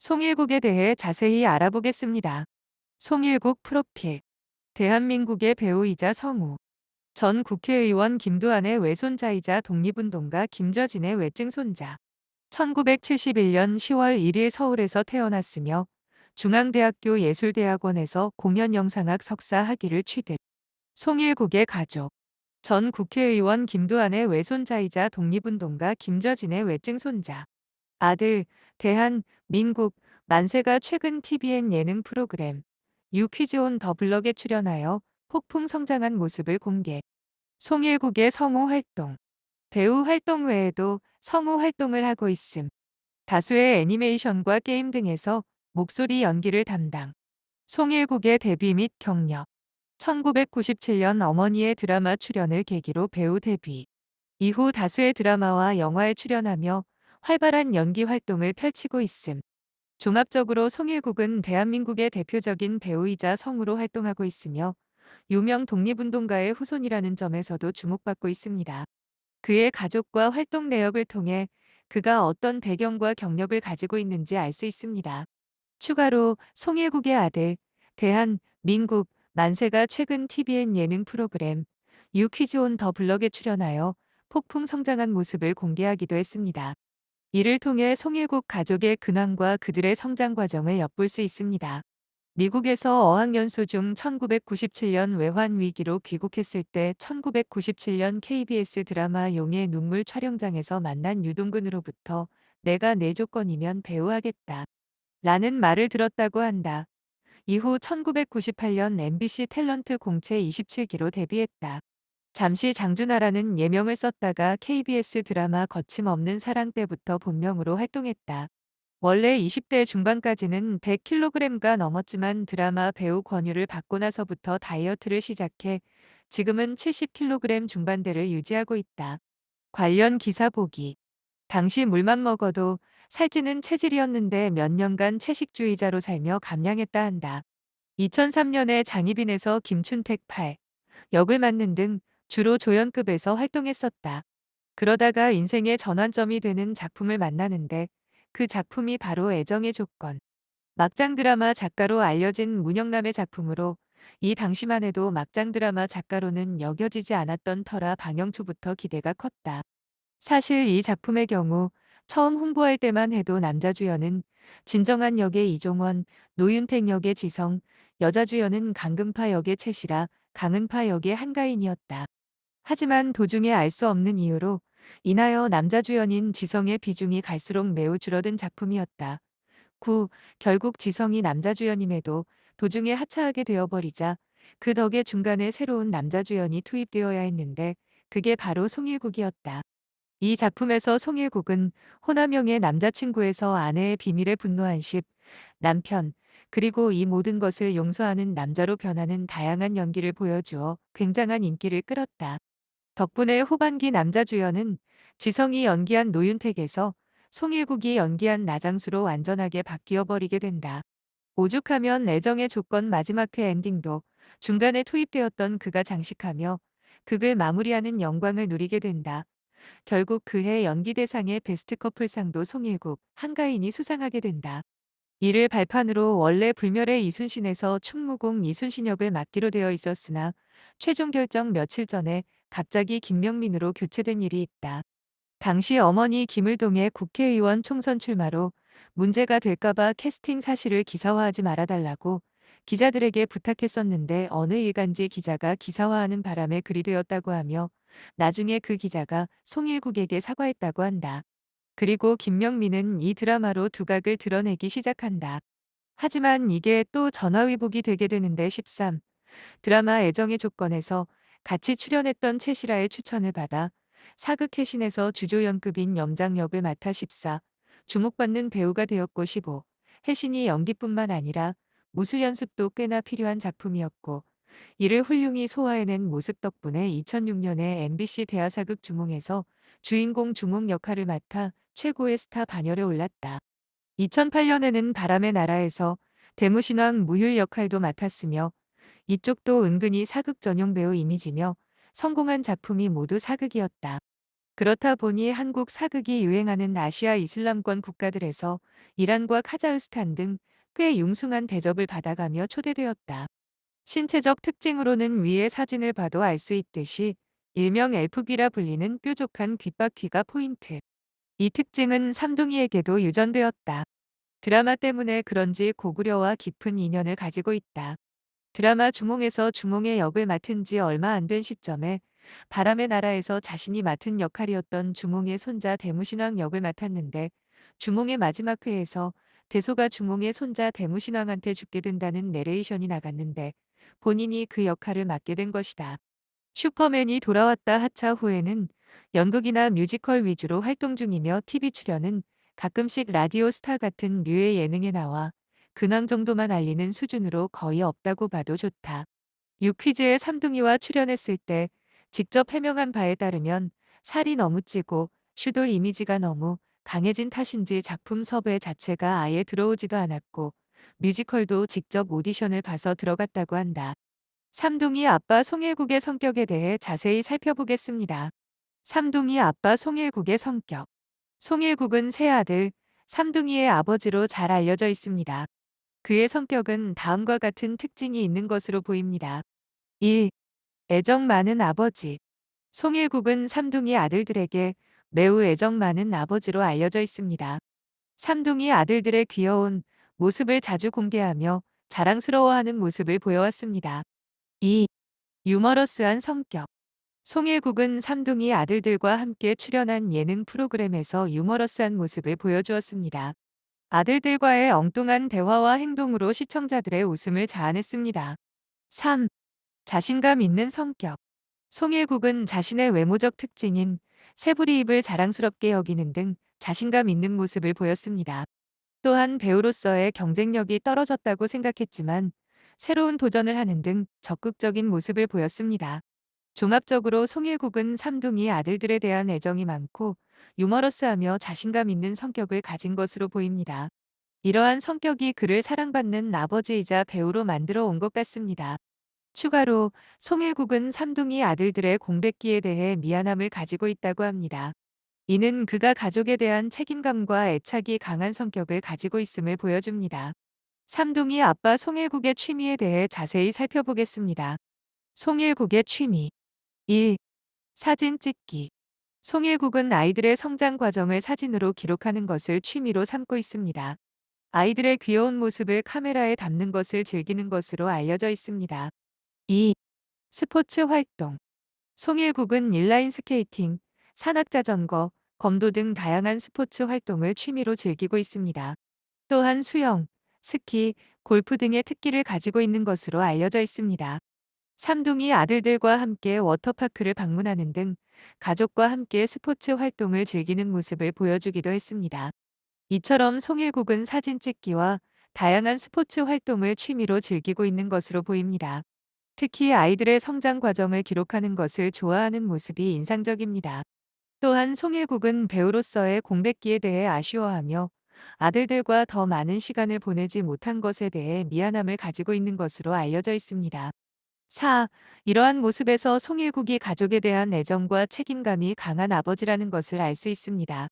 송일국에 대해 자세히 알아보겠습니다. 송일국 프로필. 대한민국의 배우이자 성우. 전 국회의원 김두한의 외손자이자 독립운동가 김저진의 외증손자. 1971년 10월 1일 서울에서 태어났으며 중앙대학교 예술대학원에서 공연영상학 석사 학위를 취득. 송일국의 가족. 전 국회의원 김두한의 외손자이자 독립운동가 김저진의 외증손자. 아들, 대한, 민국, 만세가 최근 TVN 예능 프로그램 유퀴즈 온 더 블럭에 출연하여 폭풍 성장한 모습을 공개. 송일국의 성우 활동. 배우 활동 외에도 성우 활동을 하고 있음. 다수의 애니메이션과 게임 등에서 목소리 연기를 담당. 송일국의 데뷔 및 경력. 1997년 어머니의 드라마 출연을 계기로 배우 데뷔. 이후 다수의 드라마와 영화에 출연하며 활발한 연기 활동을 펼치고 있음. 종합적으로 송일국은 대한민국의 대표적인 배우이자 성우로 활동하고 있으며 유명 독립운동가의 후손이라는 점에서도 주목받고 있습니다. 그의 가족과 활동 내역을 통해 그가 어떤 배경과 경력을 가지고 있는지 알 수 있습니다. 추가로 송일국의 아들, 대한, 민국, 만세가 최근 TVN 예능 프로그램 유퀴즈 온 더 블럭에 출연하여 폭풍 성장한 모습을 공개하기도 했습니다. 이를 통해 송일국 가족의 근황과 그들의 성장 과정을 엿볼 수 있습니다. 미국에서 어학연수 중 1997년 외환 위기로 귀국했을 때 1997년 KBS 드라마 용의 눈물 촬영장에서 만난 유동근으로부터 내가 내 조건이면 배우하겠다 라는 말을 들었다고 한다. 이후 1998년 MBC 탤런트 공채 27기로 데뷔했다. 잠시 장준하라는 예명을 썼다가 KBS 드라마 거침없는 사랑 때부터 본명으로 활동했다. 원래 20대 중반까지는 100kg가 넘었지만 드라마 배우 권유를 받고 나서부터 다이어트를 시작해 지금은 70kg 중반대를 유지하고 있다. 관련 기사 보기. 당시 물만 먹어도 살찌는 체질이었는데 몇 년간 채식주의자로 살며 감량했다 한다. 2003년에 장희빈에서 김춘택 역을 맡는 등 주로 조연급에서 활동했었다. 그러다가 인생의 전환점이 되는 작품을 만나는데 그 작품이 바로 애정의 조건. 막장 드라마 작가로 알려진 문영남의 작품으로 이 당시만 해도 막장 드라마 작가로는 여겨지지 않았던 터라 방영 초부터 기대가 컸다. 사실 이 작품의 경우 처음 홍보할 때만 해도 남자 주연은 진정한 역의 이종원, 노윤택 역의 지성, 여자 주연은 강금파 역의 최시라, 강은파 역의 한가인이었다. 하지만 도중에 알 수 없는 이유로 인하여 남자 주연인 지성의 비중이 갈수록 매우 줄어든 작품이었다. 9. 결국 지성이 남자 주연임에도 도중에 하차하게 되어버리자 그 덕에 중간에 새로운 남자 주연이 투입되어야 했는데 그게 바로 송일국이었다. 이 작품에서 송일국은 호남형의 남자친구에서 아내의 비밀에 분노한 남편, 그리고 이 모든 것을 용서하는 남자로 변하는 다양한 연기를 보여주어 굉장한 인기를 끌었다. 덕분에 후반기 남자 주연은 지성이 연기한 노윤택에서 송일국이 연기한 나장수로 완전하게 바뀌어 버리게 된다. 오죽하면 애정의 조건 마지막 회 엔딩도 중간에 투입되었던 그가 장식하며 극을 마무리하는 영광을 누리게 된다. 결국 그해 연기대상의 베스트 커플상도 송일국, 한가인이 수상하게 된다. 이를 발판으로 원래 불멸의 이순신에서 충무공 이순신 역을 맡기로 되어 있었으나 최종 결정 며칠 전에 갑자기 김명민으로 교체된 일이 있다. 당시 어머니 김을동의 국회의원 총선 출마로 문제가 될까봐 캐스팅 사실을 기사화하지 말아달라고 기자들에게 부탁했었는데 어느 일간지 기자가 기사화하는 바람에 글이 되었다고 하며 나중에 그 기자가 송일국에게 사과했다고 한다. 그리고 김명민은 이 드라마로 두각을 드러내기 시작한다. 하지만 이게 또 전화위복이 되게 되는데 13. 드라마 애정의 조건에서 같이 출연했던 최시라의 추천을 받아 사극 해신에서 주조연급인 염장 역을 맡아 14. 주목받는 배우가 되었고 15. 해신이 연기뿐만 아니라 무술 연습도 꽤나 필요한 작품이었고 이를 훌륭히 소화해낸 모습 덕분에 2006년에 MBC 대하사극 주몽에서 주인공 주몽 역할을 맡아 최고의 스타 반열에 올랐다. 2008년에는 바람의 나라에서 대무신왕 무율 역할도 맡았으며 이쪽도 은근히 사극 전용 배우 이미지며 성공한 작품이 모두 사극이었다. 그렇다 보니 한국 사극이 유행하는 아시아 이슬람권 국가들에서 이란과 카자흐스탄 등 꽤 융숭한 대접을 받아가며 초대되었다. 신체적 특징으로는 위의 사진을 봐도 알 수 있듯이 일명 엘프귀라 불리는 뾰족한 귓바퀴가 포인트. 이 특징은 삼둥이에게도 유전되었다. 드라마 때문에 그런지 고구려와 깊은 인연을 가지고 있다. 드라마 주몽에서 주몽의 역을 맡은 지 얼마 안 된 시점에 바람의 나라에서 자신이 맡은 역할이었던 주몽의 손자 대무신왕 역을 맡았는데 주몽의 마지막 회에서 대소가 주몽의 손자 대무신왕한테 죽게 된다는 내레이션이 나갔는데 본인이 그 역할을 맡게 된 것이다. 슈퍼맨이 돌아왔다 하차 후에는 연극이나 뮤지컬 위주로 활동 중이며 TV 출연은 가끔씩 라디오 스타 같은 류의 예능에 나와 근황 정도만 알리는 수준으로 거의 없다고 봐도 좋다. 유퀴즈에 삼둥이와 출연했을 때 직접 해명한 바에 따르면 살이 너무 찌고 슈돌 이미지가 너무 강해진 탓인지 작품 섭외 자체가 아예 들어오지도 않았고 뮤지컬도 직접 오디션을 봐서 들어갔다고 한다. 삼둥이 아빠 송일국의 성격에 대해 자세히 살펴보겠습니다. 삼둥이 아빠 송일국의 성격. 송일국은 세 아들, 삼둥이의 아버지로 잘 알려져 있습니다. 그의 성격은 다음과 같은 특징이 있는 것으로 보입니다. 1. 애정 많은 아버지. 송일국은 삼둥이 아들들에게 매우 애정 많은 아버지로 알려져 있습니다. 삼둥이 아들들의 귀여운 모습을 자주 공개하며 자랑스러워하는 모습을 보여왔습니다. 2. 유머러스한 성격. 송일국은 삼둥이 아들들과 함께 출연한 예능 프로그램에서 유머러스한 모습을 보여주었습니다. 아들들과의 엉뚱한 대화와 행동으로 시청자들의 웃음을 자아냈습니다. 3. 자신감 있는 성격. 송일국은 자신의 외모적 특징인 새부리 입을 자랑스럽게 여기는 등 자신감 있는 모습을 보였습니다. 또한 배우로서의 경쟁력이 떨어졌다고 생각했지만 새로운 도전을 하는 등 적극적인 모습을 보였습니다. 종합적으로 송일국은 삼둥이 아들들에 대한 애정이 많고 유머러스하며 자신감 있는 성격을 가진 것으로 보입니다. 이러한 성격이 그를 사랑받는 아버지이자 배우로 만들어 온 것 같습니다. 추가로 송일국은 삼둥이 아들들의 공백기에 대해 미안함을 가지고 있다고 합니다. 이는 그가 가족에 대한 책임감과 애착이 강한 성격을 가지고 있음을 보여줍니다. 삼둥이 아빠 송일국의 취미에 대해 자세히 살펴보겠습니다. 송일국의 취미. 1. 사진 찍기. 송일국은 아이들의 성장 과정을 사진으로 기록하는 것을 취미로 삼고 있습니다. 아이들의 귀여운 모습을 카메라에 담는 것을 즐기는 것으로 알려져 있습니다. 2. 스포츠 활동. 송일국은 인라인 스케이팅, 산악자전거, 검도 등 다양한 스포츠 활동을 취미로 즐기고 있습니다. 또한 수영, 스키, 골프 등의 특기를 가지고 있는 것으로 알려져 있습니다. 삼둥이 아들들과 함께 워터파크를 방문하는 등 가족과 함께 스포츠 활동을 즐기는 모습을 보여주기도 했습니다. 이처럼 송일국은 사진 찍기와 다양한 스포츠 활동을 취미로 즐기고 있는 것으로 보입니다. 특히 아이들의 성장 과정을 기록하는 것을 좋아하는 모습이 인상적입니다. 또한 송일국은 배우로서의 공백기에 대해 아쉬워하며 아들들과 더 많은 시간을 보내지 못한 것에 대해 미안함을 가지고 있는 것으로 알려져 있습니다. 4. 이러한 모습에서 송일국이 가족에 대한 애정과 책임감이 강한 아버지라는 것을 알 수 있습니다.